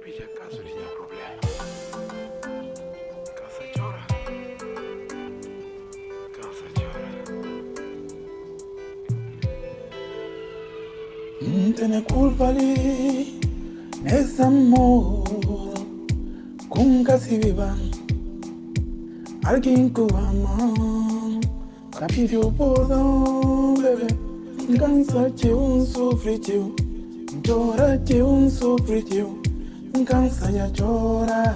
pilla caso tinha problema. Casa chora, casa chora. Não tem culpa ali, nesse amor, com que se viva. Alguém que ama, tá pediu perdão, bebê. Cansa-te, sofre-te, chora-te, sofre-te. Cansa ya chora.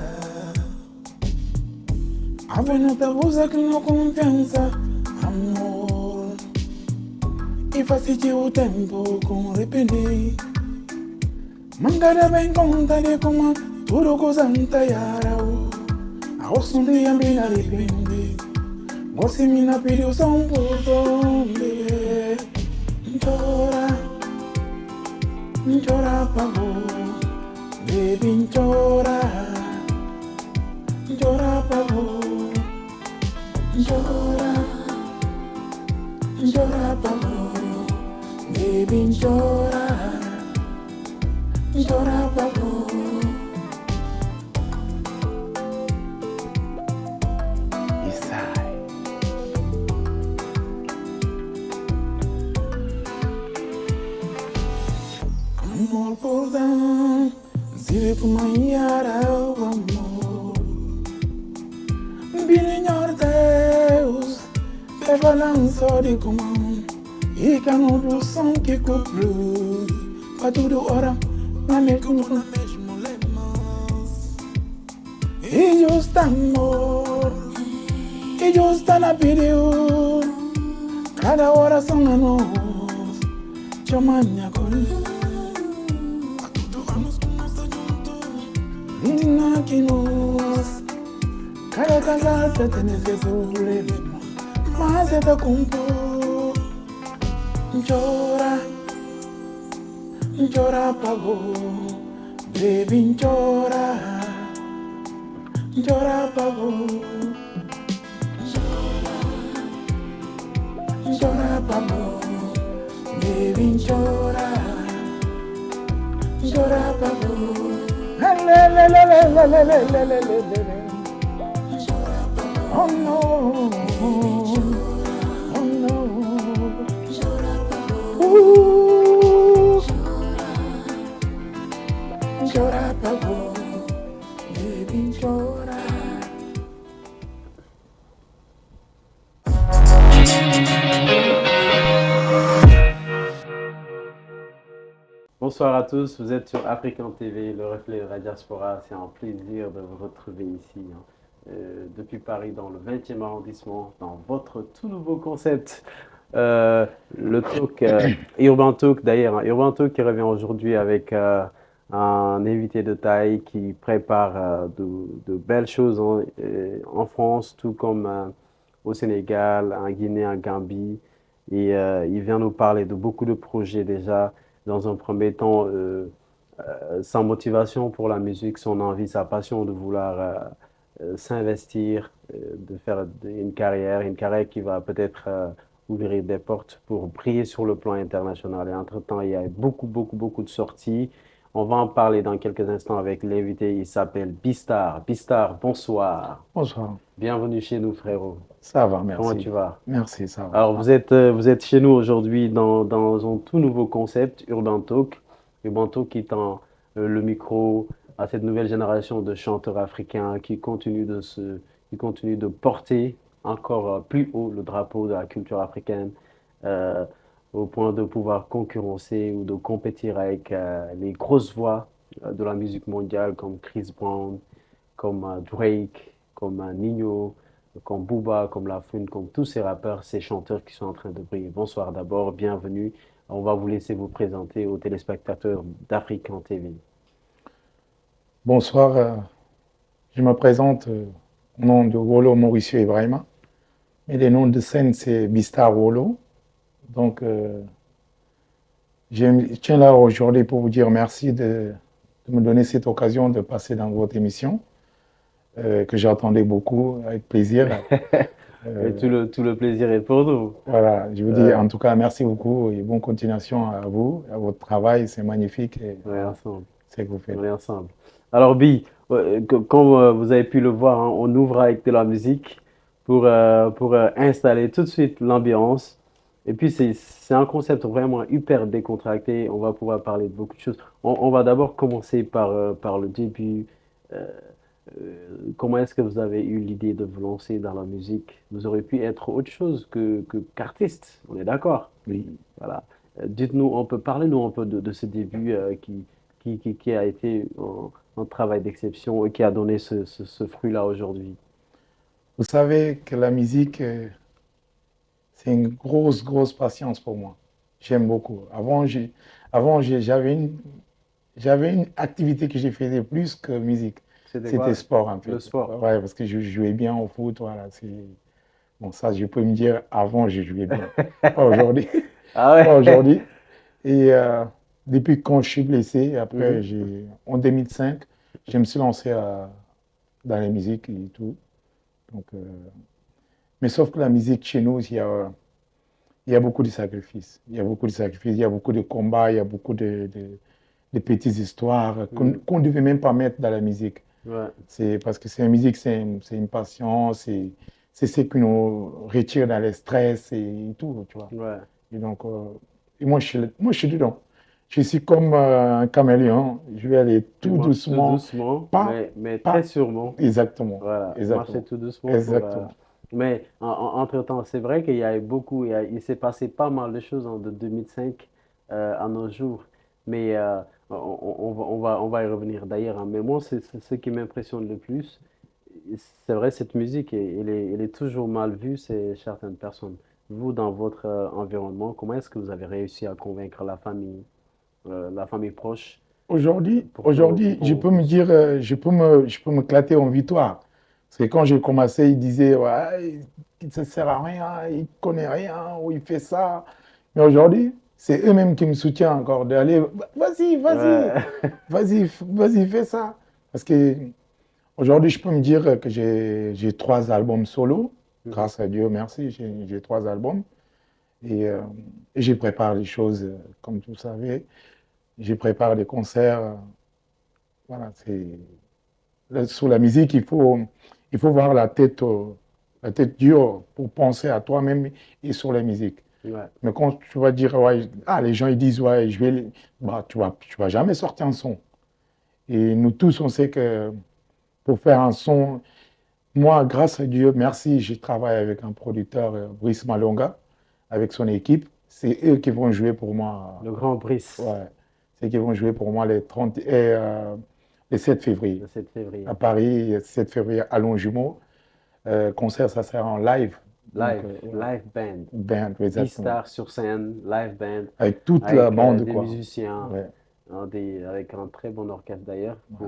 Avena te usa que não confiança, amor. E faz-te o tempo com arrepender. Mangada bem conta de como tudo gozanta yarao. A osso de ambina arrepende. Gosto me na pediu só por donde. Chora, chora pagou. Baby chora, chora pavo, chora, chora pavo. Baby chora, chora pavo. E sai. Amor por dar. Sirve por manhara o amor. Senhor Deus, fez balanço de comum. E que não do som que cobriu. Para tudo hora, na mesmo lema. E justo amor, e justo na pediu. Cada oração a nós, chama minha cor. Que nós, cada casal tem esse problema, mas é da compor. Chora, chora pagou, baby chora, chora pagou, chora pagou, baby chora, chora pagou. Oh no, oh no. Chora pagou, baby chora. Bonsoir à tous, vous êtes sur African TV, le reflet de la diaspora. C'est un plaisir de vous retrouver ici, depuis Paris, dans le 20e arrondissement, dans votre tout nouveau concept, le talk, Urban Talk d'ailleurs. Urban Talk qui revient aujourd'hui avec un invité de taille qui prépare de belles choses en France, tout comme au Sénégal, en Guinée, en Gambie. Et il vient nous parler de beaucoup de projets déjà. Dans un premier temps, sa motivation pour la musique, son envie, sa passion de vouloir s'investir, de faire une carrière qui va peut-être ouvrir des portes pour briller sur le plan international. Et entre-temps, il y a beaucoup de sorties. On va en parler dans quelques instants avec l'invité, il s'appelle Bistar. Bistar, bonsoir. Bonsoir. Bienvenue chez nous, frérot. Ça va, merci. Comment tu vas? Merci, ça va. Alors, vous êtes chez nous aujourd'hui dans un tout nouveau concept, Urban Talk. Urban Talk qui tend le micro à cette nouvelle génération de chanteurs africains qui continue de porter encore plus haut le drapeau de la culture africaine au point de pouvoir concurrencer ou de compétir avec les grosses voix de la musique mondiale comme Chris Brown, comme Drake, comme Nino, comme Booba, comme Lafouine, comme tous ces rappeurs, ces chanteurs qui sont en train de briller. Bonsoir d'abord, bienvenue. On va vous laisser vous présenter aux téléspectateurs d'African TV. Bonsoir, je me présente au nom de Wolo Mauricio Ibrahima. Mais le nom de scène, c'est Bistar Wolo. Donc, je tiens là aujourd'hui pour vous dire merci de me donner cette occasion de passer dans votre émission, que j'attendais beaucoup, avec plaisir. Et tout le plaisir est pour nous. Voilà, je vous dis en tout cas merci beaucoup et bonne continuation à vous, à votre travail, c'est magnifique. Merci. c'est que vous faites. On est ensemble. Alors, Bi, comme vous avez pu le voir, hein, on ouvre avec de la musique pour installer tout de suite l'ambiance. Et puis, c'est un concept vraiment hyper décontracté. On va pouvoir parler de beaucoup de choses. On va d'abord commencer par le début. Euh, Comment est-ce que vous avez eu l'idée de vous lancer dans la musique? Vous auriez pu être autre chose qu'artiste, on est d'accord? Oui. Voilà. Dites-nous, parlez-nous un peu de ce début qui a été un travail d'exception et qui a donné ce fruit-là aujourd'hui. Vous savez que la musique, c'est une grosse patience pour moi. J'aime beaucoup. J'avais une activité que je faisais plus que musique. C'était C'était quoi? sport, en Le fait. sport. Ouais, parce que je jouais bien au foot, voilà. Bon, ça, je peux me dire, avant, je jouais bien. Pas aujourd'hui. Ah Pas ouais? aujourd'hui. Et depuis quand je suis blessé, après, Mhm. en 2005, je me suis lancé dans la musique et tout. Donc, mais sauf que la musique chez nous, il y a beaucoup de sacrifices. Il y a beaucoup de sacrifices, il y a beaucoup de combats, il y a beaucoup de petites histoires Mhm. qu'on ne devait même pas mettre dans la musique. Ouais, C'est parce que c'est la musique, c'est une passion, c'est ce qui nous retire dans le stress et tout, tu vois. ouais. Et donc, moi, je suis dedans. Je suis comme un caméléon. Je vais aller Tu tout marches tout doucement, doucement, pas, mais très pas, sûrement. exactement, Voilà, marcher exactement, tout doucement exactement. Mais entre-temps, c'est vrai qu'il y a eu beaucoup, il s'est passé pas mal de choses de 2005 à nos jours. Mais on va y revenir d'ailleurs, hein. Mais moi, c'est ce qui m'impressionne le plus. C'est vrai, cette musique, elle est toujours mal vue chez certaines personnes. Vous, dans votre environnement, comment est-ce que vous avez réussi à convaincre la famille proche Aujourd'hui, je qu'on peux me puisse... dire, je peux me clater en victoire. Parce que quand j'ai commencé, ils disaient, ouais, ça ne sert à rien, il ne connaît rien, ou il fait ça. Mais aujourd'hui, c'est eux-mêmes qui me soutiennent encore, d'aller, Ouais. vas-y, fais ça. Parce que aujourd'hui, je peux me dire que j'ai 3 albums solo. Mhm. Grâce à Dieu, merci, j'ai 3 albums. Et, et je prépare les choses, comme vous savez. Je prépare des concerts. Voilà, sur la musique, il faut voir la tête dure pour penser à toi-même et sur la musique. Ouais. Mais quand tu vas dire, ouais, ah, les gens ils disent, ouais, bah, tu vas jamais sortir un son. Et nous tous, on sait que pour faire un son, moi, grâce à Dieu, merci, je travaille avec un producteur, Brice Malonga, avec son équipe. C'est eux qui vont jouer pour moi. Le Grand Brice, Ouais, c'est eux qui vont jouer pour moi les 7 février. le 7 février. À Paris, 7 février à Longjumeau. Concert, ça sera en live. Donc, ouais, Live band. band, exactement. Star sur scène, live band, Avec toute la avec bande, des quoi. musiciens, Ouais, avec un très bon orchestre d'ailleurs. ouais.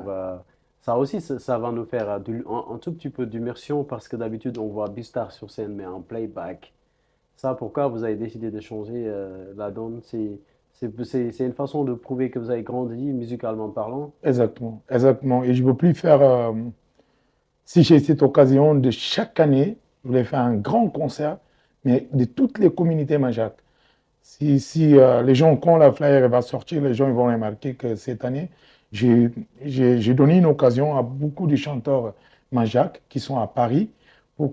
Ça aussi, ça va nous faire un tout petit peu d'immersion parce que d'habitude, on voit Star sur scène, mais en playback. Ça, pourquoi vous avez décidé de changer la donne? C'est une façon de prouver que vous avez grandi musicalement parlant. Exactement, exactement. Et je ne veux plus faire, si j'ai cette occasion de chaque année, je voulais faire un grand concert, mais de toutes les communautés majac. Si les gens, quand la flyer va sortir, les gens ils vont remarquer que cette année, j'ai j'ai donné une occasion à beaucoup de chanteurs majac qui sont à Paris pour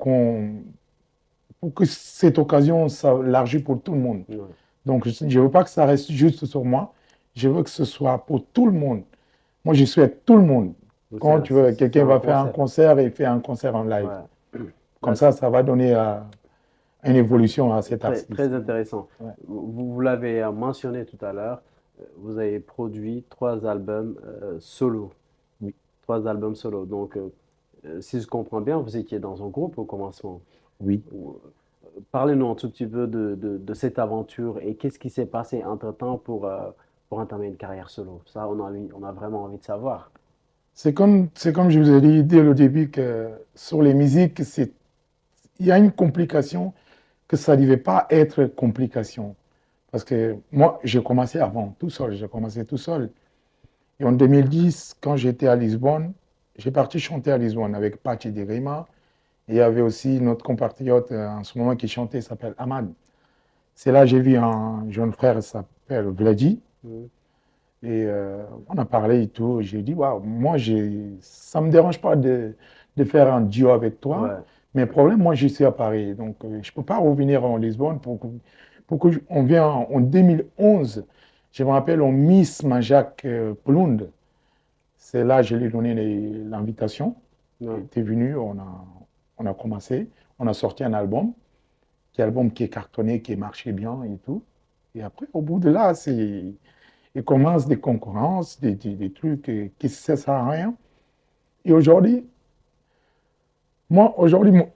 pour que cette occasion s'élargisse pour tout le monde. Ouais. Donc, je ne veux pas que ça reste juste sur moi, je veux que ce soit pour tout le monde. Moi, je souhaite tout le monde. Donc, Quand tu veux, c'est quelqu'un un va faire un concept. concert et fait un concert en live. Ouais. Comme Là, ça va donner une évolution à cet très, artiste. très intéressant. Ouais. Vous l'avez mentionné tout à l'heure, vous avez produit 3 albums solo. Oui. 3 albums solo. Donc, si je comprends bien, vous étiez dans un groupe au commencement. Oui. Parlez-nous un tout petit peu de cette aventure et qu'est-ce qui s'est passé entre-temps pour entamer une carrière solo. Ça, on a vraiment envie de savoir. C'est comme je vous ai dit dès le début que sur les musiques, il y a une complication que ça ne devait pas être complication. Parce que moi, j'ai commencé avant, tout seul. J'ai commencé tout seul. Et en 2010, quand j'étais à Lisbonne, j'ai parti chanter à Lisbonne avec Pachi de Rima. Et il y avait aussi notre compatriote en ce moment qui chantait, il s'appelle Ahmad. C'est là que j'ai vu un jeune frère, il s'appelle Vladi. Mhm. Et on a parlé et tout. J'ai dit, waouh, moi, ça ne me dérange pas de faire un duo avec toi. Ouais. Mais le problème, moi, je suis à Paris. Donc, je ne peux pas revenir en Lisbonne on vienne en 2011. Je me rappelle, on Miss Majak Poulund. C'est là que je lui ai donné l'invitation. Il Ouais. était venu, on a commencé. On a sorti un album, album qui est cartonné, qui marchait bien et tout. Et après, au bout de là, il commence des concurrences, des trucs qui ne servent à rien. Et aujourd'hui,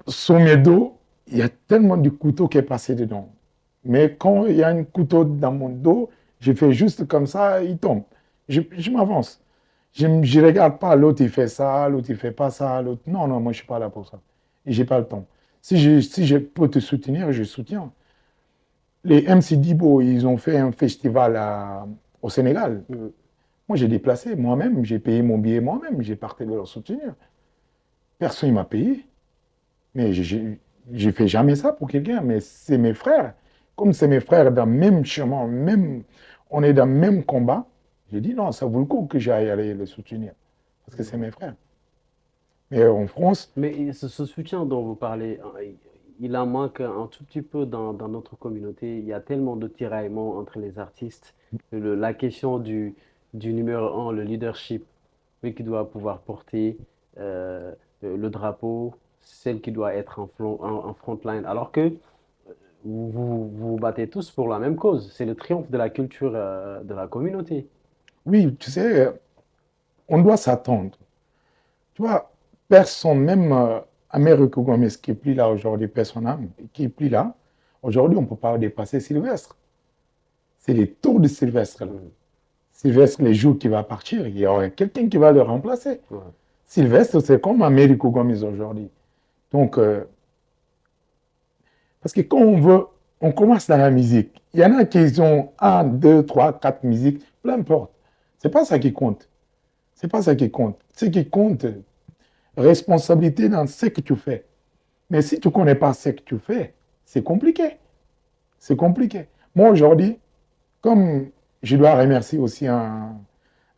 sur mes dos, il y a tellement de couteaux qui est passé dedans. Mais quand il y a un couteau dans mon dos, je fais juste comme ça, il tombe. Je m'avance. Je ne regarde pas l'autre, il fait ça, l'autre, il fait pas ça, l'autre. Non, non, moi, je ne suis pas là pour ça. Et je n'ai pas le temps. Si je peux te soutenir, je soutiens. Les MC Dibo, ils ont fait un festival au Sénégal. Mm. Moi, j'ai déplacé moi-même, j'ai payé mon billet moi-même, j'ai parti de leur soutenir. Personne ne m'a payé. Mais je ne fais jamais ça pour quelqu'un, mais c'est mes frères. Comme c'est mes frères dans le même chemin, on est dans le même combat, j'ai dit non, ça vaut le coup que j'aille aller les soutenir. Parce que c'est mes frères. Mais en France, Mais ce soutien dont vous parlez, il en manque un tout petit peu dans notre communauté. Il y a tellement de tiraillements entre les artistes. La question du numéro un, le leadership, lui qui doit pouvoir porter le drapeau, celle qui doit être en front line. Alors que vous battez tous pour la même cause. C'est le triomphe de la culture de la communauté. oui, tu sais, on doit s'attendre. Tu vois, personne, même Amérique Gomez qui est plus là aujourd'hui, personne qui est plus là, aujourd'hui, on ne peut pas dépasser Sylvestre. C'est les tours de Sylvestre. Là. Mm. Sylvestre, les jours qui va partir, il y aura quelqu'un qui va le remplacer. Ouais. Sylvestre, c'est comme Amérique Gomez aujourd'hui. Donc, parce que quand on commence dans la musique, il y en a qui ont 1, 2, 3, 4 musiques, peu importe. C'est pas ça qui compte. C'est pas ça qui compte. Ce qui compte, responsabilité dans ce que tu fais. Mais si tu ne connais pas ce que tu fais, c'est compliqué. C'est compliqué. Moi, aujourd'hui, comme je dois remercier aussi un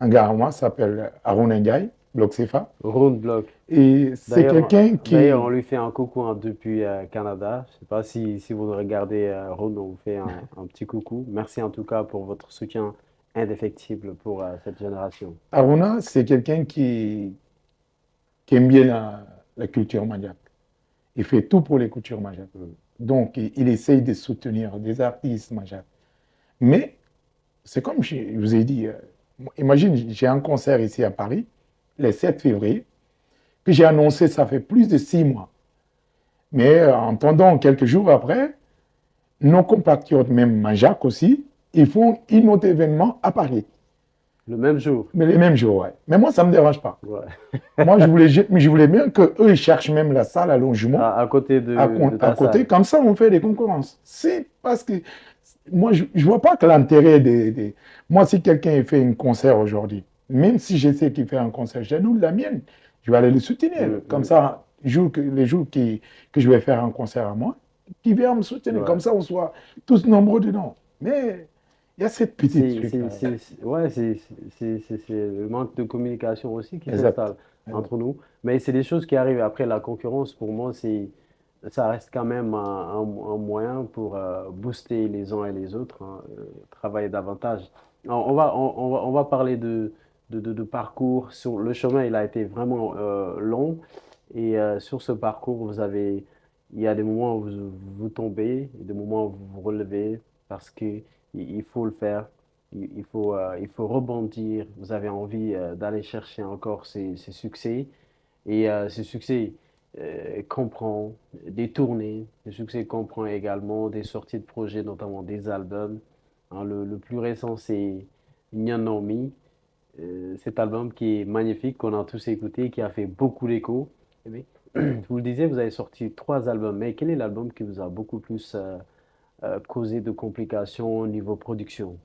gars à moi, s'appelle Arun Ndiaye, Bloc CFA. Round Block. Et c'est quelqu'un qui... D'ailleurs, on lui fait un coucou depuis Canada. Je ne sais pas si vous regardez Round, on vous fait un petit coucou. Merci en tout cas pour votre soutien indéfectible pour cette génération. Aruna, c'est quelqu'un qui aime bien la culture mandjak. Il fait tout pour les cultures mandjak. Donc, il essaye de soutenir des artistes mandjak. Mais, c'est comme je vous ai dit, imagine, j'ai un concert ici à Paris, le 7 février, que j'ai annoncé, ça fait plus de 6 mois. Mais entendant quelques jours après, nos compatriotes, même mandjak aussi, ils font un autre événement à Paris. Le même jour. Mais les mêmes jours, ouais. Mais moi, ça ne me dérange pas. Ouais. Moi, je voulais bien qu'eux, ils cherchent même la salle à Longjumeau. À côté de ta à côté, salle. comme ça, on fait des concurrences. C'est parce que moi, je ne vois pas que l'intérêt des... Moi, si quelqu'un fait un concert aujourd'hui, même si je sais qu'il fait un concert, j'annule la mienne, je vais aller le soutenir. Comme ça, les jours que je vais faire un concert à moi, qui vient me soutenir. Ouais. Comme ça, on soit tous nombreux dedans. Mais il y a cette petite truc. Ouais, c'est le manque de communication aussi qui Exact. s'installe entre nous. Mais c'est des choses qui arrivent après la concurrence. Pour moi, ça reste quand même un moyen pour booster les uns et les autres, hein, travailler davantage. Alors, on va parler de parcours. Sur le chemin, il a été vraiment long. Et sur ce parcours, il y a des moments où vous tombez, et des moments où vous vous relevez parce que il faut le faire. Il faut rebondir. Vous avez envie d'aller chercher encore ces succès. Et ce succès comprend des tournées. Ce succès comprend également des sorties de projets, notamment des albums. Hein, le plus récent, c'est Nyanomi. Cet album qui est magnifique, qu'on a tous écouté, qui a fait beaucoup d'écho. Eh bien, vous le disiez, vous avez sorti 3 albums, mais quel est l'album qui vous a beaucoup plus causé de complications au niveau production?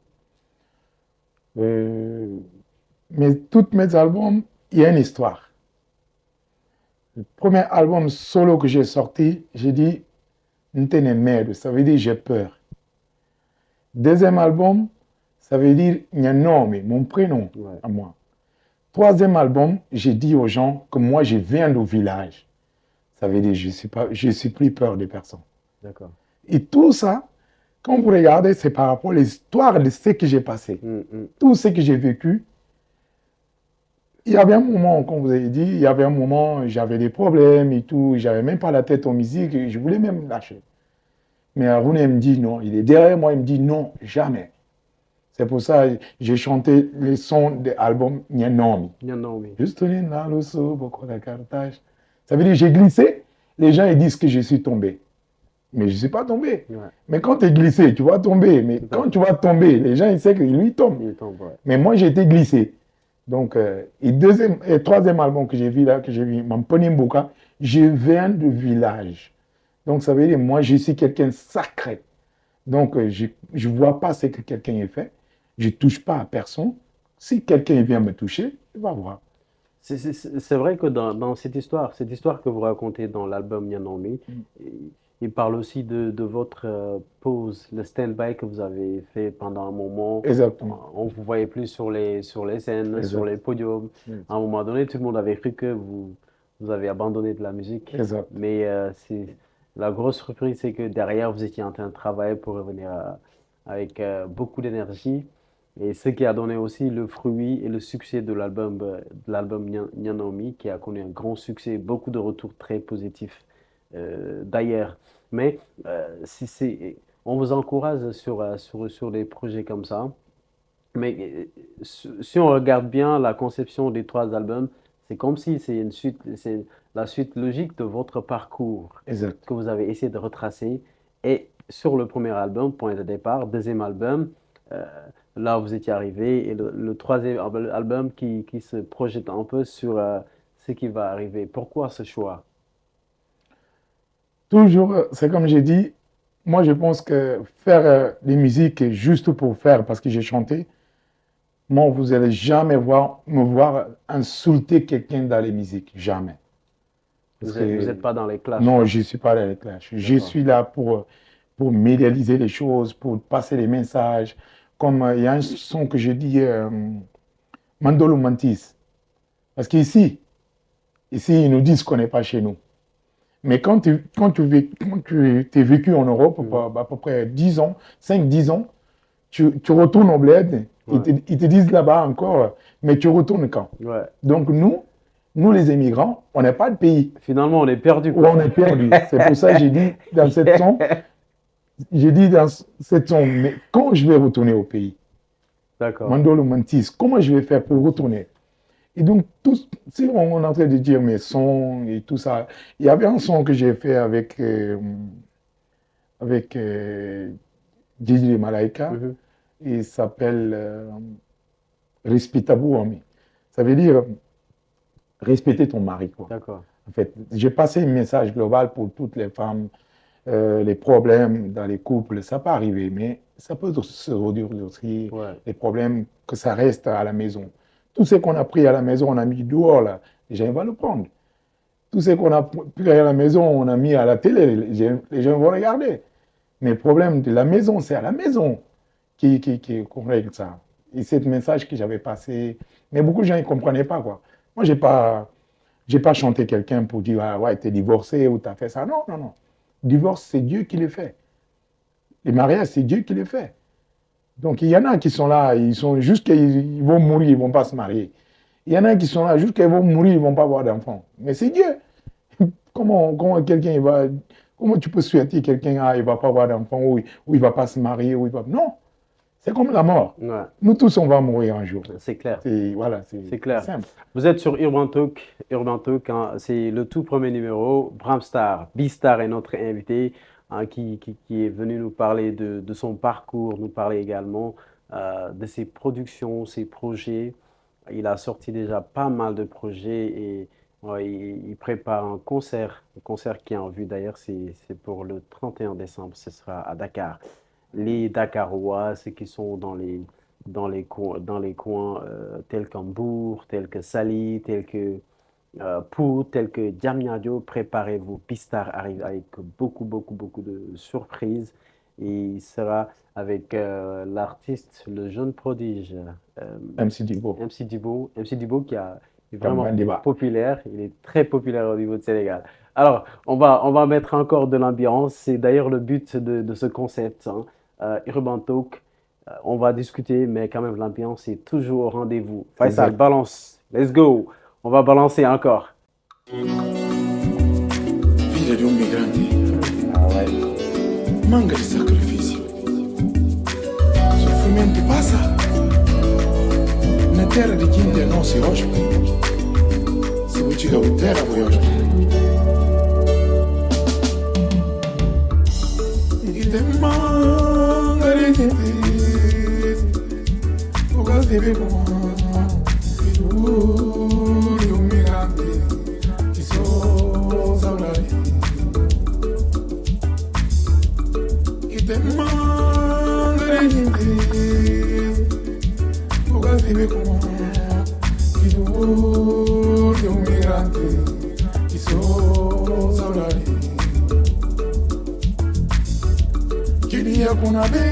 Mais tous mes albums, il y a une histoire. Le premier album solo que j'ai sorti, j'ai dit Ntene merde, ça veut dire j'ai peur. Deuxième album, Ça veut dire Nyanomi, mon prénom Ouais, à moi. Troisième album, j'ai dit aux gens que moi, je viens du village. Ça veut dire je suis plus peur des personnes. d'accord. Et tout ça, quand vous regardez, c'est par rapport à l'histoire de ce que j'ai passé. Mm. Tout ce que j'ai vécu. Il y avait un moment, comme vous avez dit, il y avait un moment, j'avais des problèmes et tout, j'avais même pas la tête aux musiques, et je voulais même lâcher. Mais Arun me dit non, il est derrière moi, il me dit non, jamais. C'est pour ça que j'ai chanté les sons de l'album Nyanomi. Nyanomi. Juste là, le saut, beaucoup de cartage. Ça veut dire j'ai glissé, les gens ils disent que je suis tombé. Mais je ne suis pas tombé. Ouais, Mais quand tu es glissé, tu vas tomber. Mais tout à quand fait. tu vas tomber, les gens ils savent que lui tombe. Il tombe, ouais. Mais moi j'ai été glissé. Donc, et troisième album que j'ai vu là, que j'ai vu, Mamponimboka, je viens du village. Donc, ça veut dire, moi, je suis quelqu'un de sacré. Donc, je ne vois pas ce que quelqu'un a fait. Je ne touche pas à personne. Si quelqu'un vient me toucher, il va voir. C'est vrai que dans cette histoire que vous racontez dans l'album Nyanomi, il parle aussi de votre pause, le stand-by que vous avez fait pendant un moment. Exactement. On vous voyait plus sur les scènes, sur Exact. les podiums. Exact. À un moment donné, tout le monde avait cru que vous avez abandonné de la musique. Exact. Mais la grosse surprise, c'est que derrière, vous étiez en train de travailler pour revenir avec beaucoup d'énergie. Et ce qui a donné aussi le fruit et le succès de l'album Nyanomi, qui a connu un grand succès, beaucoup de retours très positifs d'ailleurs. Mais on vous encourage sur des projets comme ça. Mais si on regarde bien la conception des trois albums, c'est comme si c'est la suite logique de votre parcours Exact. que vous avez essayé de retracer. Et sur le premier album, point de départ, deuxième album, euh, là vous étiez arrivé, et le troisième album qui se projette un peu sur ce qui va arriver. Pourquoi ce choix? Toujours, c'est comme j'ai dit, moi je pense que faire des musiques juste pour faire, parce que j'ai chanté, moi vous n'allez jamais me voir insulter quelqu'un dans les musiques. Jamais. Parce Vous que n'êtes pas dans les clashs, non, quoi. je ne suis pas dans les clashs. Je D'accord. suis là pour médialiser les choses, pour passer les messages. Comme il y a un son que je dis, Mandolo Mantis. Parce qu'ici, ils nous disent qu'on n'est pas chez nous. Mais quand tu t'es vécu en Europe à peu près 10 ans, 5-10 ans, tu retournes au bled, Ouais. ils te disent là-bas encore, mais tu retournes quand? Ouais. Donc nous les immigrants, on n'est pas de pays Finalement, on est perdu, où quoi. on est perdu. C'est pour ça que j'ai dit dans cette son, mais quand je vais retourner au pays, D'accord. Mandolo Mantis, comment je vais faire pour retourner? Et donc, si on est en train de dire mes sons et tout ça, il y avait un son que j'ai fait avec Gigi Malaika, Mhm. et il s'appelle Respectable Ami. Ça veut dire respecter ton mari, quoi. D'accord. En fait, j'ai passé un message global pour toutes les femmes, les problèmes dans les couples, ça peut arriver, mais ça peut se réduire aussi, Ouais. les problèmes, que ça reste à la maison. Tout ce qu'on a pris à la maison, on a mis dehors, là, les gens vont le prendre. Tout ce qu'on a pris à la maison, on a mis à la télé, les gens vont regarder. Mais le problème de la maison, c'est à la maison qu'on règle ça. Et c'est le message que j'avais passé. Mais beaucoup de gens ne comprenaient pas, quoi. Moi, j'ai pas chanté quelqu'un pour dire, ah ouais, t'es divorcé ou t'as fait ça. Non, non, non. Divorce, c'est Dieu qui le fait. Les mariages, c'est Dieu qui le fait. Donc, il y en a qui sont là, ils sont juste qu'ils vont mourir, ils ne vont pas se marier. Il y en a qui sont là, juste qu'ils vont mourir, ils ne vont pas avoir d'enfants. Mais c'est Dieu. Comment quelqu'un va. Comment tu peux souhaiter quelqu'un, ah, il ne va pas avoir d'enfants, ou il ne va pas se marier, ou il va. Non! C'est comme la mort. Ouais. Nous tous, on va mourir un jour. C'est clair. Voilà, C'est clair. simple. Vous êtes sur Urban Talk. Urban Talk, hein, c'est le tout premier numéro. Bramstar, B-Star est notre invité, hein, qui est venu nous parler de son parcours, nous parler également de ses productions, ses projets. Il a sorti déjà pas mal de projets et ouais, il prépare un concert qui est en vue d'ailleurs, c'est pour le 31 décembre, ce sera à Dakar. Les Dakarois, ceux qui sont dans les coins tels qu'Hambourg, tels que Sali, tels que Pout, tels que Diamniadio, préparez-vous. Pistar arrive avec beaucoup de surprises. et il sera avec l'artiste, le jeune prodige, MC Dibo, MC Dibo qui est vraiment Kambandiba. populaire, il est très populaire au niveau de Sénégal. Alors, on va mettre encore de l'ambiance, c'est d'ailleurs le but de ce concept, hein. Urban Talk, on va discuter, mais quand même l'ambiance est toujours au rendez-vous. Faisal, Exact. balance, let's go, on va balancer encore. Vida de un migrante, Ah ouais. manga de sacrifício. Sofrimento passa na terra de quem não se hóspede. Se você tiver o terra, vai hóspede. E tem manga de gente, o gás de bebo, filho de um migrante, que sou saudade. E tem manga de gente, o gás de bebo, filho de um migrante, que sou saudade. Queria kuna vez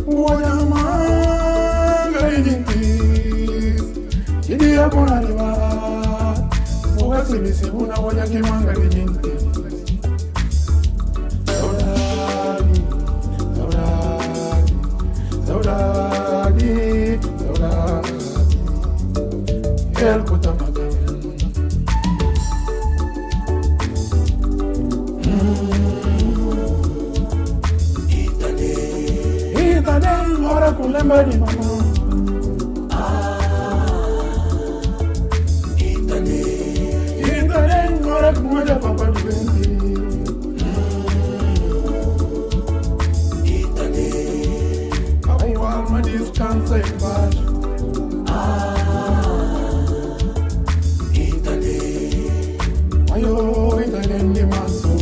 wanyamanga ejintis queria kuna riba ugasibisi una wanyakimanga ejintis saudade saudade saudade saudade el kutamaka Itaden ora kulemba di mama. Itaden ora kumoja papa di bendi. Papai wa alma descansa em paz. Ayo Itaden di maso.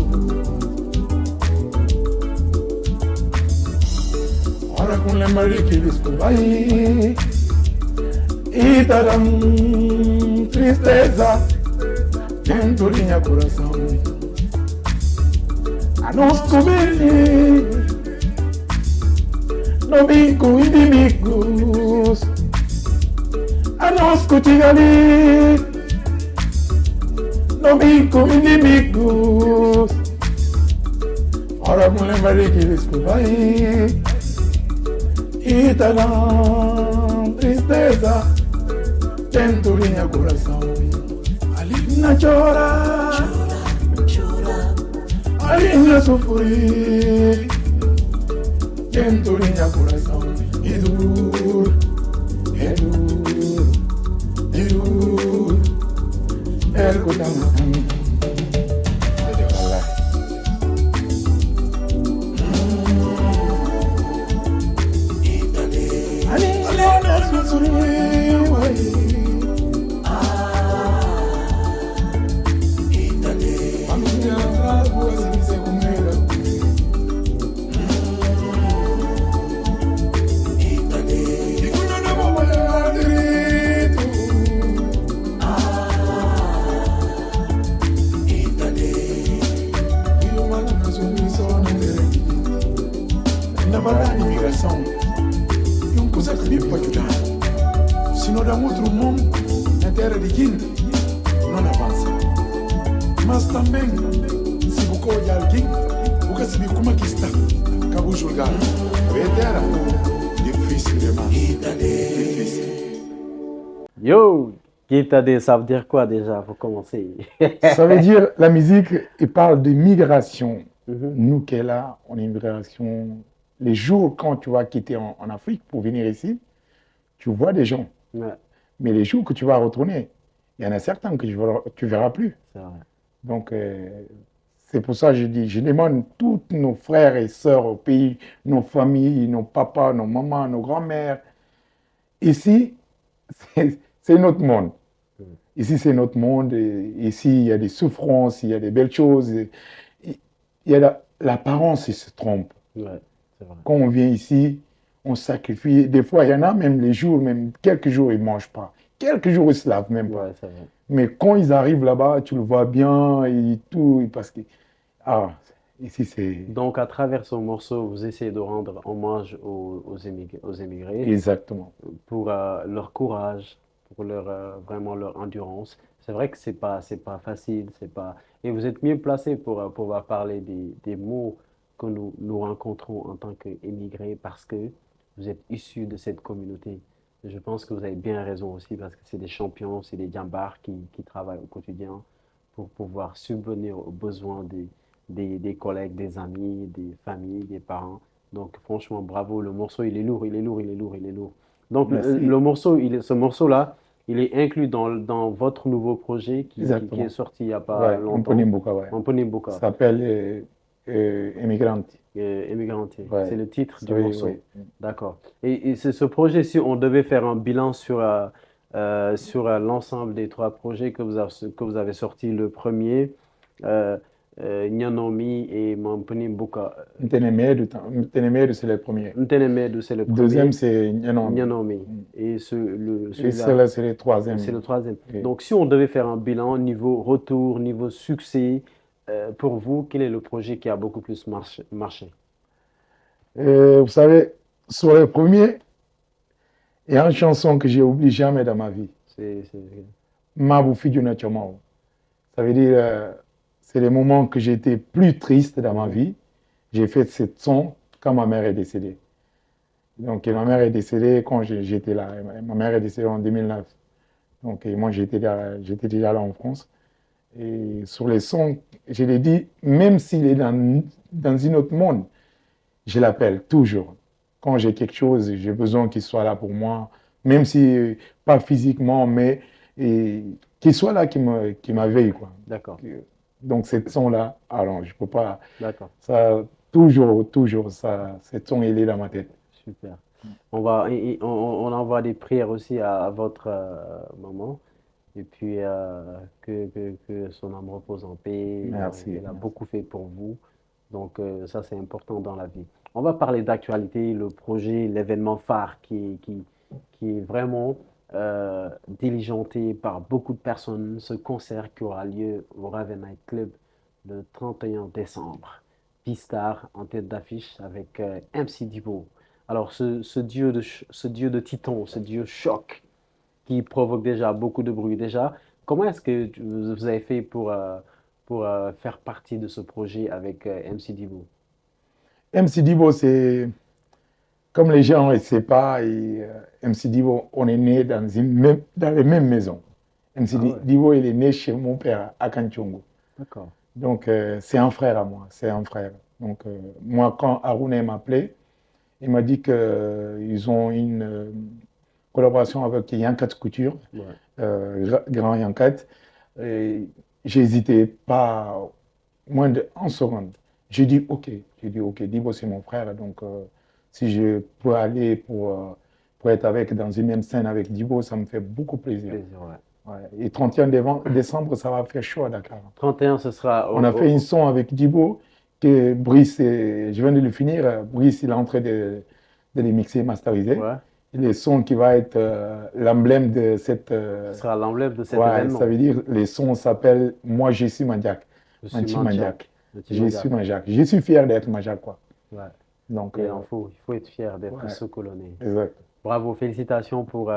Ora con le mari che discobai e taram tristeza dentro di mio coração a nos comer não vim com inimigos a nos ali não vim com inimigos ora com le mari che discobai e taram tristeza dentro de meu coração ali na chora ali na sofrer dentro de meu coração é duro é duro é duro é o que tá matando. Na imigração é uma coisa que vem para ajudar. Se não dá outro mundo na terra de Guiné, não avança. Mas também, se você olhar alguém, você sabe como é que está. Acabou julgar. A terra difícil demais. Difícil. Yo, Guitade, ça veut dire quoi déjà pour commencer? Ça veut dire, la musique, il parle de migration. Mhm. Nous qui est là, on est une migration. Les jours quand tu vas quitter en Afrique pour venir ici, tu vois des gens. Ouais, Mais les jours que tu vas retourner, il y en a certains que tu verras plus. c'est vrai. Donc, c'est pour ça que je dis, je demande tous nos frères et sœurs au pays, nos familles, nos papas, nos mamans, nos grands-mères. Ici, c'est notre monde. Ici, c'est notre monde. Et ici, il y a des souffrances, il y a des belles choses. Il y a l'apparence, il se trompe. Ouais, c'est vrai. Quand on vient ici, on sacrifie. Des fois, il y en a même les jours, même quelques jours, ils ne mangent pas. Quelques jours, ils ne se lavent même pas. Ouais, c'est vrai. Mais quand ils arrivent là-bas, tu le vois bien et tout, parce que Ici, c'est Donc, à travers ce morceau, vous essayez de rendre hommage aux émigrés exactement. pour leur courage, pour leur, vraiment leur endurance. C'est vrai que c'est pas facile, c'est pas... Et vous êtes mieux placé pour pouvoir parler des mots que nous rencontrons en tant qu'émigrés parce que vous êtes issus de cette communauté. Je pense que vous avez bien raison aussi parce que c'est des champions, c'est des djambars qui travaillent au quotidien pour pouvoir subvenir aux besoins des collègues, des amis, des familles, des parents. Donc franchement, bravo, le morceau, il est lourd, il est lourd, il est lourd, il est lourd. Donc Merci. le morceau, ce morceau-là, il est inclus dans votre nouveau projet qui est Exactement. sorti il n'y a pas Ouais, longtemps, Mponimbuka, ouais. en Ça Ponimbuka, s'appelle Emigranti. Émigranté. C'est Ouais. le titre du Ça veut dire, morceau. ouais. D'accord. Et c'est ce projet, si on devait faire un bilan sur l'ensemble des trois projets que vous avez sortis, le premier, euh, Nyanomi et Mamponimbuka. Ntenemedu, c'est le premier. Ntenemedu, c'est le Deuxième, premier, c'est Nyanombi. Nyanomi. Et Et celui-là, cela, c'est le c'est troisième. le troisième. Oui. Donc, si on devait faire un bilan niveau retour, niveau succès, pour vous, quel est le projet qui a beaucoup plus marché? Vous savez, sur le premier, il y a une chanson que j'ai oubliée jamais dans ma vie. C'est- Mabu Fidjuna Chomao. Ça veut dire, c'est les moments que j'étais plus triste dans ma vie. J'ai fait cette son quand ma mère est décédée. Donc, et ma mère est décédée quand j'étais là. Ma mère est décédée en 2009. Donc, et moi, j'étais déjà là en France. Et sur les sons, je l'ai dit, même s'il est dans un autre monde, je l'appelle toujours. Quand j'ai quelque chose, j'ai besoin qu'il soit là pour moi, même si pas physiquement, mais qu'il soit là, qui m'éveille, quoi. D'accord, Donc, cette son-là, alors, je peux pas. d'accord, Ça, toujours, ça, cette son, il est dans ma tête. super. On envoie des prières aussi à votre maman. Et puis, que son âme repose en paix. Merci. Elle a beaucoup fait pour vous. Donc, ça, c'est important dans la vie. On va parler d'actualité, le projet, l'événement phare qui est vraiment diligenté par beaucoup de personnes. Ce concert qui aura lieu au Raven Night Club le 31 décembre. P-Star en tête d'affiche avec MC Dibo. Alors, ce dieu de Titan, ce dieu choc, qui provoque déjà beaucoup de bruit. Déjà, comment est-ce que vous avez fait pour faire partie de ce projet avec MC Dibo? MC Dibo, c'est comme les gens ne savent pas, MC Dibo, on est né dans les mêmes maisons. MC Ah ouais, Dibo, il est né chez mon père à Kanchongo. d'accord. Donc, c'est un frère à moi, c'est un frère. Donc, moi, quand Harouna m'a appelé, il m'a dit qu'ils ont une collaboration avec Yankat Couture, Ouais, Grand Yankat. Et j'ai hésité pas moins d'une seconde. J'ai dit OK. J'ai dit OK, Dibo, c'est mon frère. Donc, si je peux aller pour être avec dans une même scène avec Dibo, ça me fait beaucoup plaisir. plaisir, ouais. Ouais. Et 31 décembre, ça va faire chaud à Dakar. 31, ce sera On a fait une son avec Dibo que Brice, je viens de le finir, Brice, il est en train de les mixer, masteriser. ouais, Et le son qui va être l'emblème de cette. ce sera l'emblème de cet Ouais, événement. ça veut dire, les sons s'appellent Moi, je suis Mandiak. Je suis Manchi Mandiak. Mandiak. Petit Je Mandiak. suis Mandiak. Je suis fier d'être Mandiak, quoi. Ouais. Donc, Et il faut être fier d'être ouais, ce colonel. exact. Bravo, félicitations pour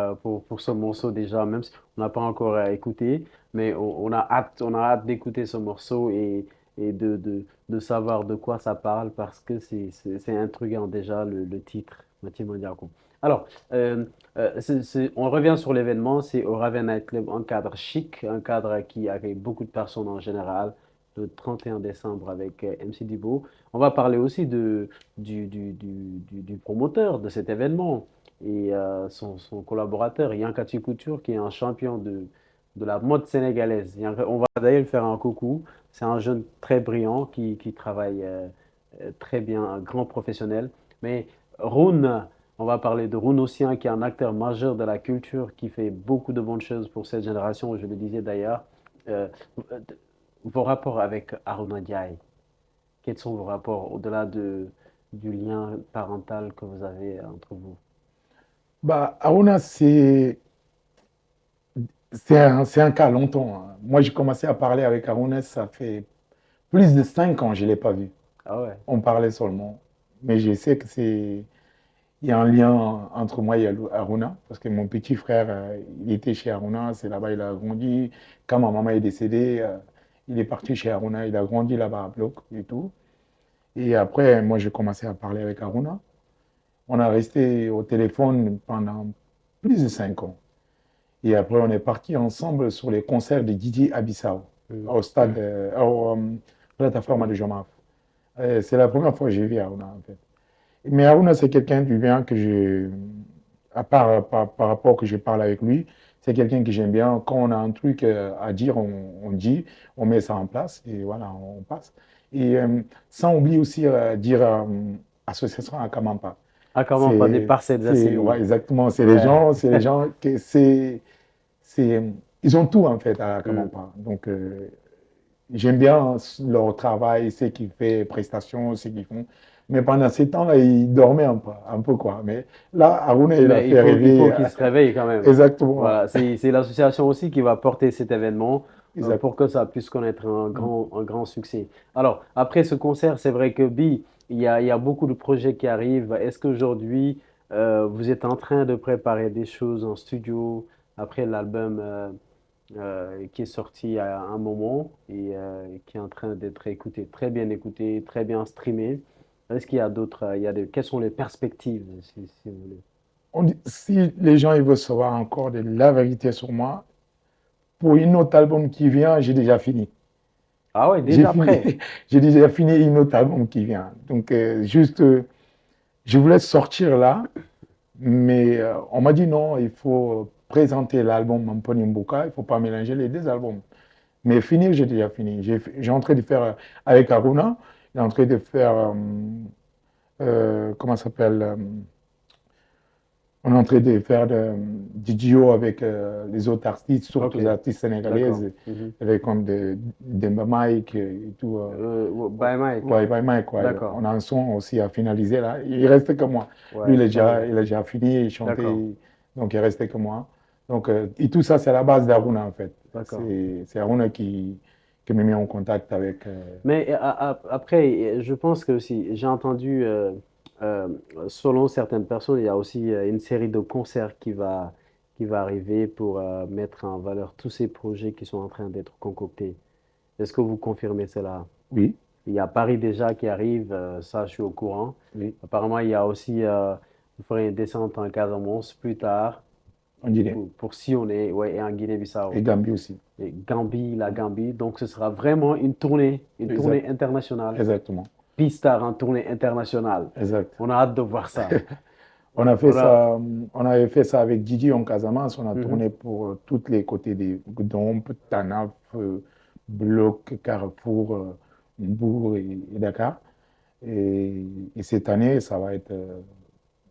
ce morceau déjà, même si on n'a pas encore écouté, mais on a hâte d'écouter ce morceau et de savoir de quoi ça parle parce que c'est intriguant déjà le titre, Mathieu Mandiaco. Alors, on revient sur l'événement, c'est au Raven Night Club, un cadre chic, un cadre qui accueille beaucoup de personnes en général, le 31 décembre avec MC Dibo. On va parler aussi du promoteur de cet événement et son collaborateur, Yankati Couture, qui est un champion de la mode sénégalaise. On va d'ailleurs lui faire un coucou. C'est un jeune très brillant qui travaille très bien, un grand professionnel. Mais Rune, on va parler de Rune Ossien, qui est un acteur majeur de la culture, qui fait beaucoup de bonnes choses pour cette génération, je le disais d'ailleurs. Euh, Vos rapports avec Aruna Ndiaye, quels sont vos rapports au-delà du lien parental que vous avez entre vous? Bah, Aruna, c'est un cas longtemps, hein. Moi, j'ai commencé à parler avec Aruna, ça fait plus de 5 ans, je ne l'ai pas vu. Ah ouais. On parlait seulement. Mais je sais que il y a un lien entre moi et Aruna, parce que mon petit frère, il était chez Aruna, c'est là-bas il a grandi. Quand ma maman est décédée, il est parti chez Aruna, il a grandi là-bas à Bloc et tout. Et après, moi, j'ai commencé à parler avec Aruna. On a resté au téléphone pendant plus de 5 ans. Et après, on est parti ensemble sur les concerts de Didier à Bissau, Mm. au stade, plateforme de Jomaf. C'est la première fois que j'ai vu Aruna, en fait. Mais Aruna, c'est quelqu'un du bien que je, à part par rapport que je parle avec lui, c'est quelqu'un que j'aime bien. Quand on a un truc à dire, on dit, on met ça en place et voilà, on passe. Et sans oublier aussi dire association à Kamampa. Ah, comment pas des parcelles Ouais, assainies. exactement. Ouais. C'est les gens que ils ont tout en fait à Mm. Kamampa. Donc j'aime bien leur travail, ce qu'ils font, prestations, ce qu'ils font. Mais pendant ces temps-là, ils dormaient un peu quoi. Mais là, Aruna, il a Mais fait il faut rêver. qu'ils se réveillent quand même. Exactement. Voilà, c'est l'association aussi qui va porter cet événement Exact. pour que ça puisse connaître un grand succès. Alors, après ce concert, c'est vrai que Bi, il y a beaucoup de projets qui arrivent. Est-ce qu'aujourd'hui, vous êtes en train de préparer des choses en studio après l'album qui est sorti à un moment et qui est en train d'être écouté, très bien streamé? Est-ce qu'il y a d'autres, quelles sont les perspectives, si vous voulez? Si les gens ils veulent savoir encore de la vérité sur moi, pour une autre album qui vient, j'ai déjà fini. Ah ouais, J'ai déjà fini, prêt. j'ai déjà fini une autre album qui vient. Donc, juste, je voulais sortir là, mais on m'a dit non, il faut présenter l'album Mamponi Mbuka, il ne faut pas mélanger les deux albums. Mais finir, j'ai déjà fini. J'ai en train de faire avec Aruna, j'ai en train de faire, comment ça s'appelle, on est en train de faire du duo avec les autres artistes, surtout Ok, les artistes d'accord. sénégalaises, Mhm. avec comme Demba Mike et tout. By Mike, Ouais, by Mike, ouais. d'accord. On a un son aussi à finaliser là. Il restait que moi. Lui, Ouais, très bien. il a déjà fini, il chantait, D'accord, donc il restait que moi. Donc, et tout ça, c'est la base d'Aruna en fait. d'accord. C'est Aruna qui m'a mis en contact avec. Mais après, je pense que aussi, j'ai entendu, euh, selon certaines personnes, il y a aussi une série de concerts qui va arriver pour mettre en valeur tous ces projets qui sont en train d'être concoctés. Est-ce que vous confirmez cela? Oui, Il y a Paris déjà qui arrive, ça je suis au courant. oui, Apparemment, il y a aussi, vous ferez une descente en Casamance plus tard on dirait. pour sillonner, ouais, et en Et Guinée-Bissau. Gambie aussi. Et Gambie, la Gambie. Donc ce sera vraiment une Exact, tournée internationale. exactement. P-Star en tournée internationale. Exact. On a hâte de voir ça. On a fait On a, ça, on avait fait ça avec Didi en Casamance. On a Mhm. tourné pour tous les côtés des Goudomp, Tanaf, Bloc, Carrefour, Mbourg et Dakar. Et cette année, ça va être,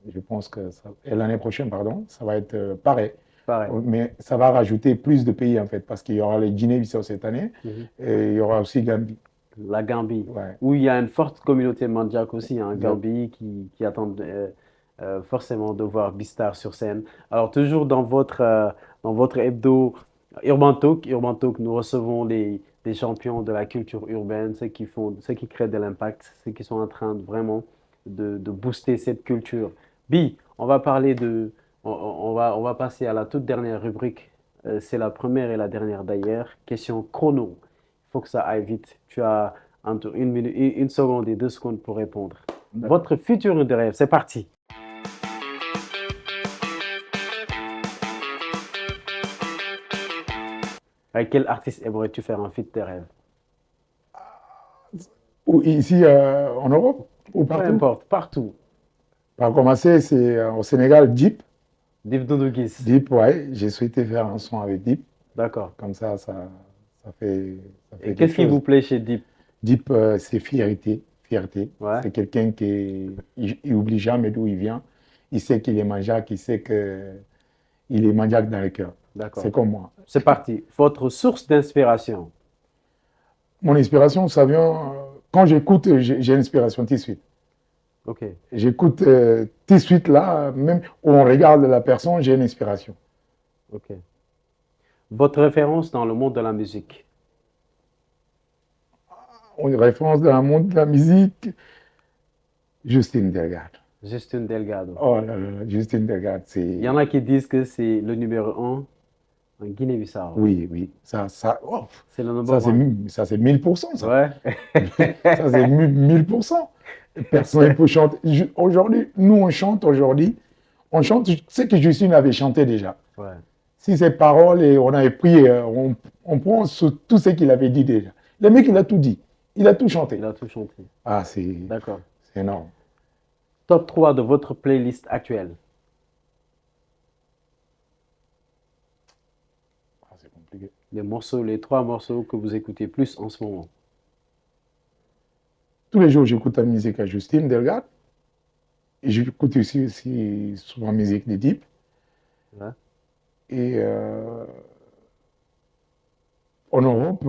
je pense que et l'année prochaine, pardon, ça va être pareil. Pareil. Mais ça va rajouter plus de pays en fait, parce qu'il y aura les Guinée-Bissau cette année Mhm. et il y aura aussi Gambie. La Gambie, Ouais, où il y a une forte communauté mandjak aussi en exact. Gambie qui attendent forcément de voir Bistar sur scène. Alors, toujours dans votre hebdo Urban Talk, nous recevons des champions de la culture urbaine, ceux qui créent de l'impact, ceux qui sont en train de vraiment de booster cette culture. Bi, on va parler on va passer à la toute dernière rubrique. C'est la première et la dernière d'ailleurs. Question chrono. Il faut que ça aille vite. Tu as entre une minute, une seconde et 2 secondes pour répondre. D'accord. Votre futur de rêve, c'est parti. Avec quel artiste aimerais-tu faire un feat de rêve? Ou ici en Europe ou Peu partout? importe, partout. Pour commencer, c'est au Sénégal, Deep. Dip Doundou Guiss. Deep, ouais, j'ai souhaité faire un son avec Deep. D'accord. Comme ça fait Et quelque qu'est-ce qui chose. vous plaît chez Deep? Deep, c'est fierté. Fierté. Ouais, C'est quelqu'un il oublie jamais d'où il vient. Il sait qu'il est maniaque, il sait qu'il est maniaque dans le cœur. d'accord. C'est comme moi. C'est parti. Votre source d'inspiration. Mon inspiration, ça vient quand j'écoute, j'ai l'inspiration tout de suite. Ok, J'écoute tout de suite là, même où on regarde la personne, j'ai une inspiration. ok. Votre référence dans le monde de la musique. une référence dans le monde de la musique, Justine Delgado. Justine Delgado. Oh là là, Justine Delgado, c'est... Il y en a qui disent que c'est le numéro 1 en Guinée-Bissau. Oui, oui, oh, C'est le number ça 1. c'est 1000%, ça. Ouais. Ça, c'est 1000%. Personne ne peut chanter. Aujourd'hui, nous, on chante aujourd'hui. On chante ce que Justine avait chanté déjà. Ouais. Si ces paroles, et on avait pris, on prend sur tout ce qu'il avait dit déjà. Le mec, il a tout dit. Il a tout chanté. Il a tout chanté. Ah, c'est D'accord. énorme. Top 3 de votre playlist actuelle. Ah, c'est compliqué. Les 3 morceaux que vous écoutez plus en ce moment. Tous les jours, j'écoute la musique à Justine Delgado. Et j'écoute aussi souvent la musique de Deep. Ouais. Et en Europe,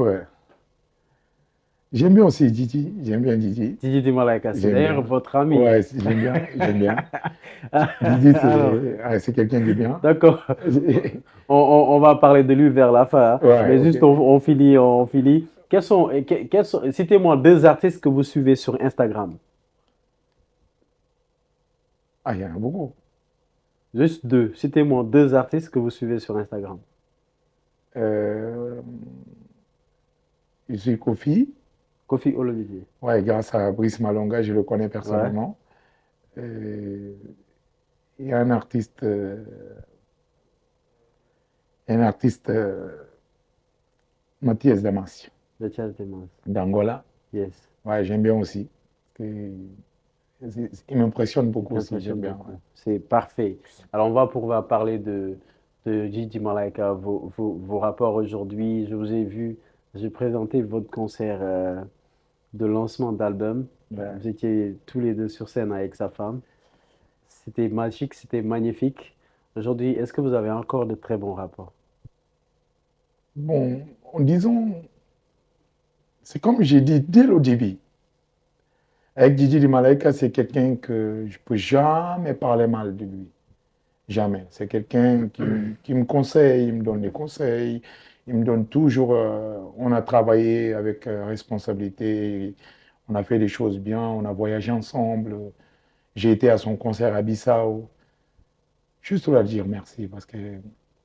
j'aime bien aussi Didi. J'aime bien Didi. Didi Dimalaika, c'est J'aime d'ailleurs bien. votre ami. Ouais, j'aime bien, j'aime bien. Didi, c'est quelqu'un de bien. D'accord. On va parler de lui vers la fin. Hein. Ouais, Mais ok. juste, on finit. Citez-moi 2 artistes que vous suivez sur Instagram. Ah, il y en a beaucoup. Juste 2. Citez-moi 2 artistes que vous suivez sur Instagram. Je suis Kofi. Kofi Olomide. Ouais, grâce à Brice Malonga, je le connais personnellement. Il y a un artiste, Mathias Damasio, Le Tchad Demas. d'Angola. Yes. Ouais, j'aime bien aussi. Il m'impressionne beaucoup aussi, Impressionne j'aime bien. beaucoup. C'est parfait. Alors, on va pouvoir parler de Didi Malaika, vos rapports aujourd'hui. Je vous ai vu, j'ai présenté votre concert de lancement d'album. Ouais. Vous étiez tous les deux sur scène avec sa femme. C'était magique, c'était magnifique. Aujourd'hui, est-ce que vous avez encore de très bons rapports? Bon, en disant, c'est comme j'ai dit dès le début. Avec Didi Di Malaika, c'est quelqu'un que je ne peux jamais parler mal de lui. Jamais. C'est quelqu'un qui me conseille, il me donne des conseils, il me donne toujours. On a travaillé avec responsabilité, on a fait des choses bien, on a voyagé ensemble. J'ai été à son concert à Bissau. Juste leur dire merci parce que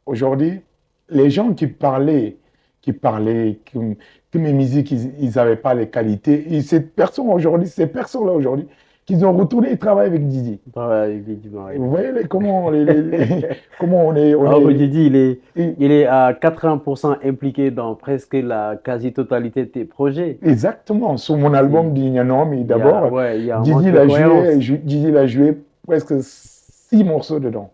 aujourd'hui, les gens qui parlaient que mes musiques, ils n'avaient pas les qualités. Et ces personnes-là aujourd'hui, qu'ils ont retourné et travaillé avec Didi. Avec Didi Malaika. Vous voyez comment on est. Alors, Didi, Et- il est à 80% impliqué dans presque la quasi-totalité de tes projets. Exactement. Sur mon album d'Ignanom, d'abord, Ouais, il y a un Didi manque de cohérence. Didi l'a joué presque 6 morceaux dedans.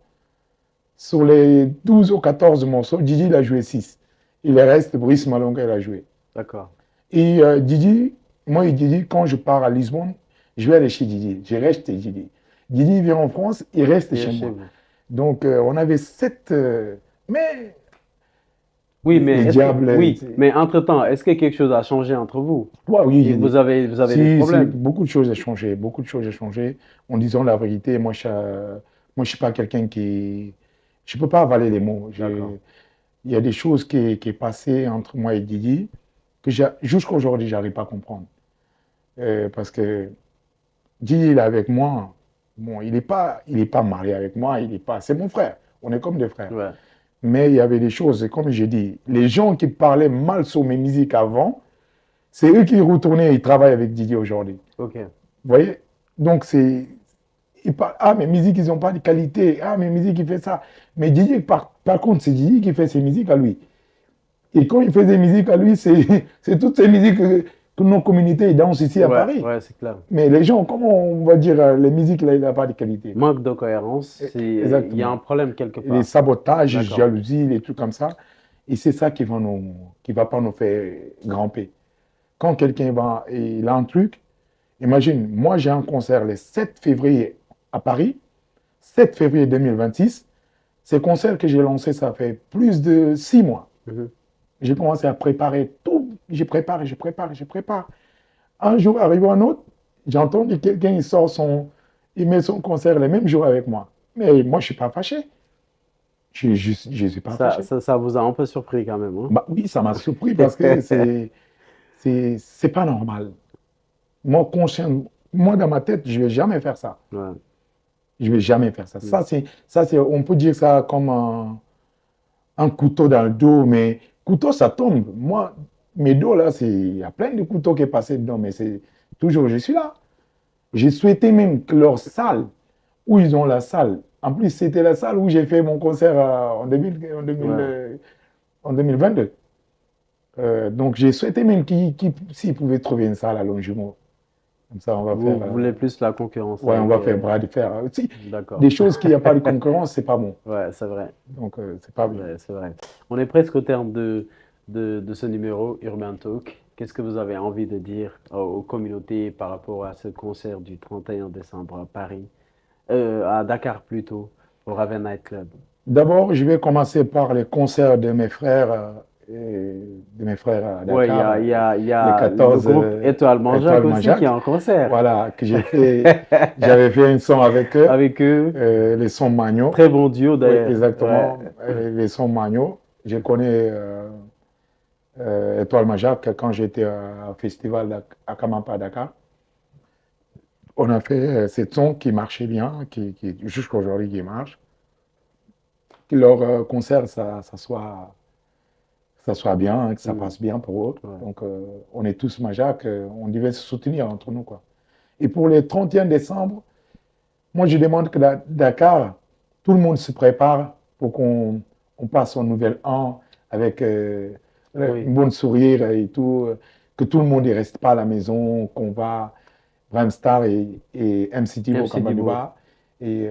Sur les 12 ou 14 morceaux, Didi l'a joué 6. Et le reste, Brice Malonga, il a joué. D'accord. Et Didi, quand je pars à Lisbonne, je vais aller chez Didi. Je reste chez Didi. Didi vient en France, il reste Il est chez chez moi. vous. Donc, on avait 7. Mais Oui, mais, les diables. mais entre-temps, est-ce que quelque chose a changé entre vous? Ouais, oui, Et vous avez des problèmes? beaucoup de choses ont changé. Beaucoup de choses ont changé. En disant la vérité, moi, je suis pas quelqu'un qui. Je ne peux pas avaler les mots. D'accord. Il y a des choses qui est passé entre moi et Didi que jusqu'à aujourd'hui, je n'arrive pas à comprendre. Parce que Didi, il est avec moi. Bon, il n'est pas marié avec moi. C'est mon frère. On est comme des frères. Ouais. Mais il y avait des choses, et comme j'ai dit, les gens qui parlaient mal sur mes musiques avant, c'est eux qui retournaient et ils travaillent avec Didi aujourd'hui. Ok. Vous voyez? Donc, ils parlent, ah, mes musiques, ils n'ont pas de qualité. Ah, mes musiques, il fait ça. Mais Didi, par contre, c'est Didi qui fait ses musiques à lui. Et quand il fait ses musiques à lui, c'est toutes ces musiques que nos communautés dansent ici à Paris. Ouais, c'est clair. Mais les gens, comment on va dire, les musiques, là, il n'a pas de qualité. Manque de cohérence, Exactement. il y a un problème quelque part. Les sabotages, D'accord. jalousie, les trucs comme ça. Et c'est ça qui va pas nous faire grimper. Quand quelqu'un il a un truc, imagine, moi j'ai un concert le 7 février à Paris, 7 février 2026. Ce concert que j'ai lancé, ça fait plus de 6 mois. Mhm. J'ai commencé à préparer tout. Je prépare. Un jour, arrivé un autre, j'ai entendu quelqu'un, il met son concert le même jour avec moi. Mais moi, je ne suis pas fâché. Je ne suis pas fâché. Ça vous a un peu surpris quand même. Hein? Bah, oui, ça m'a surpris parce que c'est pas normal. Moi, moi, dans ma tête, je vais jamais faire ça. Ouais. Je vais jamais faire ça. On peut dire ça comme un couteau dans le dos, mais couteau, ça tombe. Moi, mes dos, là, il y a plein de couteaux qui est passé dedans, mais c'est toujours, je suis là. J'ai souhaité même que leur salle, où ils ont la salle, en plus, c'était la salle où j'ai fait mon concert en 2022. Donc, j'ai souhaité même s'ils pouvaient trouver une salle à Longjumeau. Comme ça, on va Vous faire. voulez plus la concurrence. Ouais, on va faire bras de fer. D'accord. Des choses qu'il n'y a pas de concurrence, c'est pas bon. Ouais, c'est vrai. Donc, c'est pas bien. Ouais, c'est vrai. On est presque au terme de ce numéro Urban Talk. Qu'est-ce que vous avez envie de dire aux communautés par rapport à ce concert du 31 décembre à Paris, à Dakar plutôt, au Raven Night Club? D'abord, je vais commencer par les concerts de mes frères à Dakar. Oui, il y a le 14 le groupe Étoile Manjac aussi Manjac. qui est en concert. Voilà, que j'avais fait un son avec eux. Avec eux. Les sons Magno. Très bon duo d'ailleurs. Oui, exactement. Ouais. Les sons Magno. Je connais Étoile Manjac quand j'étais au festival à Kamampa à Dakar. On a fait ces sons qui marchaient bien, qui jusqu'à aujourd'hui qui marchent. Que leur concert, ça soit bien, que ça passe bien pour eux. Ouais. Donc, on est tous Manjac, on devait se soutenir entre nous, quoi. Et pour le 31 décembre, moi, je demande que Dakar, tout le monde se prépare pour qu'on passe au nouvel an avec une bonne sourire et tout, que tout le monde ne reste pas à la maison, qu'on va Bramstar et MC Thibaut Kambanouba, et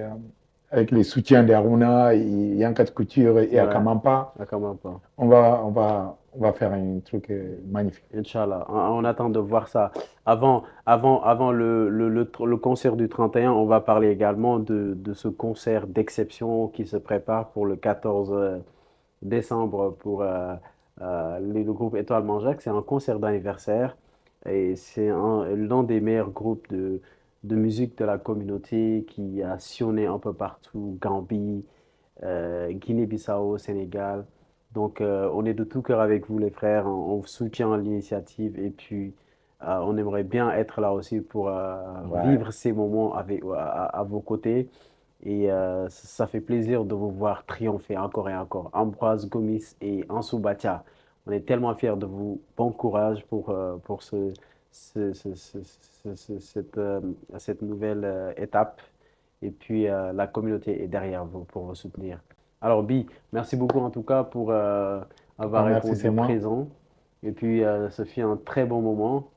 avec les soutiens d'Aruna, Yankat Couture et Akamampa. On va faire un truc magnifique. Inch'Allah, on attend de voir ça. Avant le concert du 31, on va parler également de ce concert d'exception qui se prépare pour le 14 décembre pour le groupe Étoile Manjac. C'est un concert d'anniversaire et c'est l'un des meilleurs groupes de musique de la communauté qui a sillonné un peu partout, Gambie, Guinée-Bissau, Sénégal. Donc, on est de tout cœur avec vous, les frères. On soutient l'initiative et puis on aimerait bien être là aussi pour vivre ces moments à vos côtés. Et ça fait plaisir de vous voir triompher encore et encore. Ambroise Gomis et Ansou Batia, on est tellement fiers de vous. Bon courage pour cette nouvelle étape. Et puis, la communauté est derrière vous pour vous soutenir. Alors, Bi, merci beaucoup en tout cas pour avoir répondu présent. Et puis, ce fut un très bon moment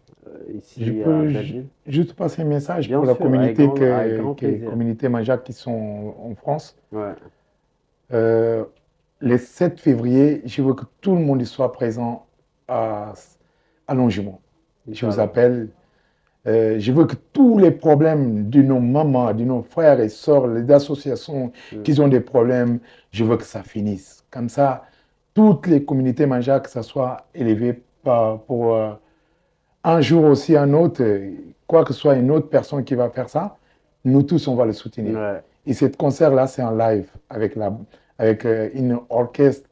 ici à Belgique. Juste passer un message pour la communauté, les communautés Manjac qui sont en France. Ouais. Le 7 février, je veux que tout le monde soit présent à Longjumeau. Je vous appelle. Je veux que tous les problèmes de nos mamans, de nos frères et sœurs, les associations qui ont des problèmes, je veux que ça finisse. Comme ça, toutes les communautés Manjac, que ça soit élevé pour un jour aussi un autre, quoi que ce soit une autre personne qui va faire ça, nous tous, on va le soutenir. Ouais. Et ce concert-là, c'est en live avec une orchestre.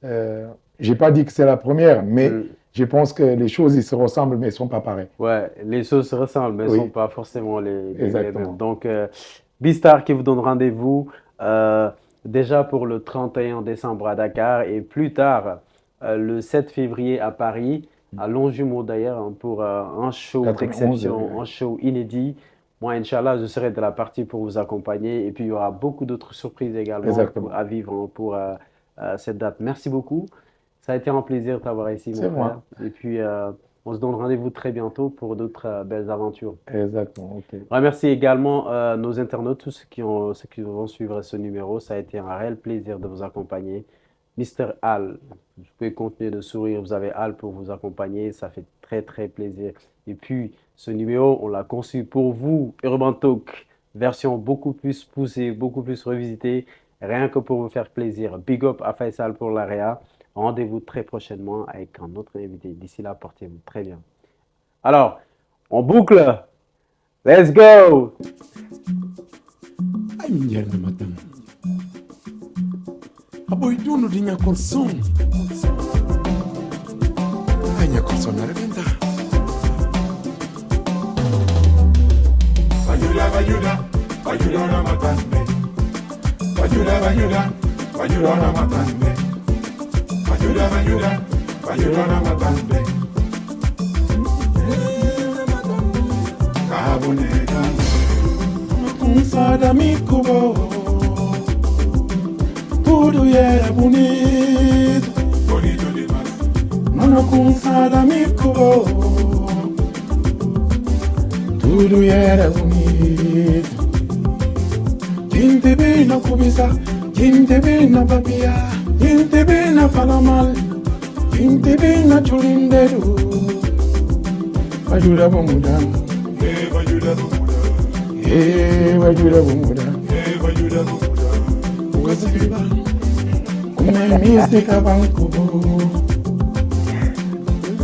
Je n'ai pas dit que c'est la première, mais je pense que les choses, ils se ressemblent, mais elles ne sont pas pareilles. Ouais, les choses se ressemblent, mais elles ne sont pas forcément les mêmes. Donc, Bistar qui vous donne rendez-vous déjà pour le 31 décembre à Dakar et plus tard, le 7 février à Paris, à Longjumeau d'ailleurs, pour un show d'exception, un show inédit. Moi, Inch'Allah, je serai de la partie pour vous accompagner. Et puis, il y aura beaucoup d'autres surprises également à vivre pour cette date. Merci beaucoup. Ça a été un plaisir de t'avoir ici, mon frère. Et puis, on se donne rendez-vous très bientôt pour d'autres belles aventures. Exactement, ok. Remercie également nos internautes, tous ceux qui vont suivre ce numéro. Ça a été un réel plaisir de vous accompagner. Mr. Al, vous pouvez continuer de sourire. Vous avez Al pour vous accompagner. Ça fait très, très plaisir. Et puis, ce numéro, on l'a conçu pour vous, Urban Talk, version beaucoup plus poussée, beaucoup plus revisitée, rien que pour vous faire plaisir. Big up à Faisal pour l'AREA. Rendez-vous très prochainement avec un autre invité. D'ici là, portez-vous très bien. Alors, on boucle. Let's go. Aboy dunu di ñakor son ay ñako persona reventa. Bayuda, bayuda, bayuda na matande. Bayuda, bayuda, bayuda na matande. Bayuda, bayuda, bayuda na matande. Kabunega, kumsada mikubo. Tudo era bonito. Bonito demais. Mano kumsada mikubo. Tudo era bonito. Gente bem na cobiça, gente bem na babia, gente bem na fala mal, gente bem na chulindeiro. Ajuda pra mudar, ajuda pra mudar, ajuda pra mudar, ajuda pra mudar. O que viva, como é mística banco,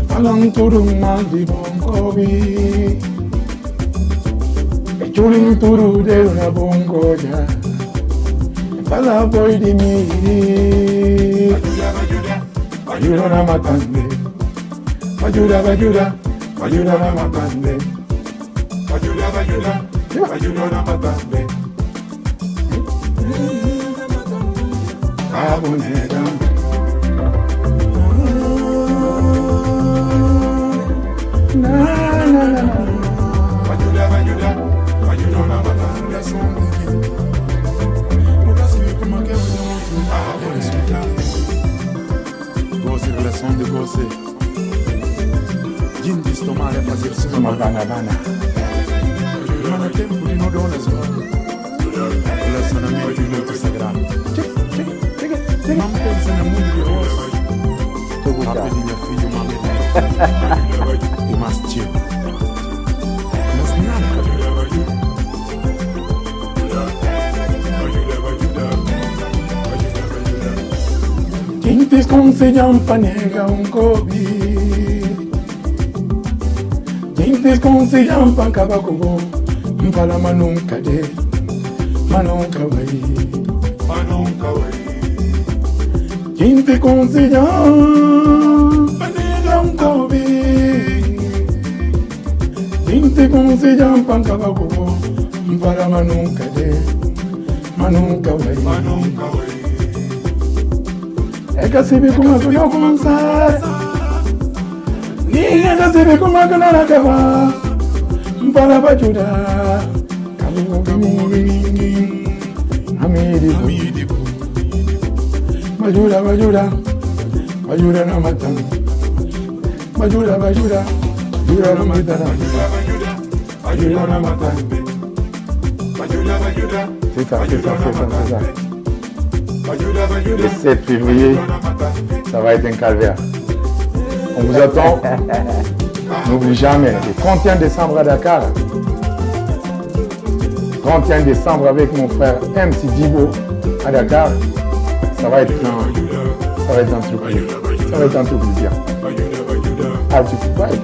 falam tudo mal de bom cobi. Chulin turu de una bongoya, fala boy de mi. Bayuda na matande, bayuda bayuda, bayuda na matande, bayuda bayuda, bayuda na matande. Abonera. Na na na na. Bayuda bayuda. Gosse, relação de gosse. Jindis tomar é fazer uma banana. Mana tempo de não donas. Relacionamento muito sagrado. Não pensa no mundo de hoje. A minha filha, uma menina. E mais tio. Mas nada. Gente conselham panega cobi. Gente conselham para acabar com o fala mas nunca de, mas nunca vai, mas nunca vai. Gente conselham panega cobi. Gente conselham para acabar com o fala mas nunca de, mas nunca vai, mas nunca vai. É que se vê como eu vou começar. Ninguém já se vê como eu não acabar. Para pra ajudar. Caminho, caminho, amigo. Ajuda, ajuda. Ajuda na matando. Ajuda, ajuda. Ajuda na matando. Ajuda na matando. Ajuda, ajuda. C'est ça. Le 7 février, ça va être un calvaire. On vous attend. N'oublie jamais, le 31 décembre à Dakar. 31 décembre avec mon frère MC Dibo à Dakar. Ça va être un truc bien. Ah, tu peux pas être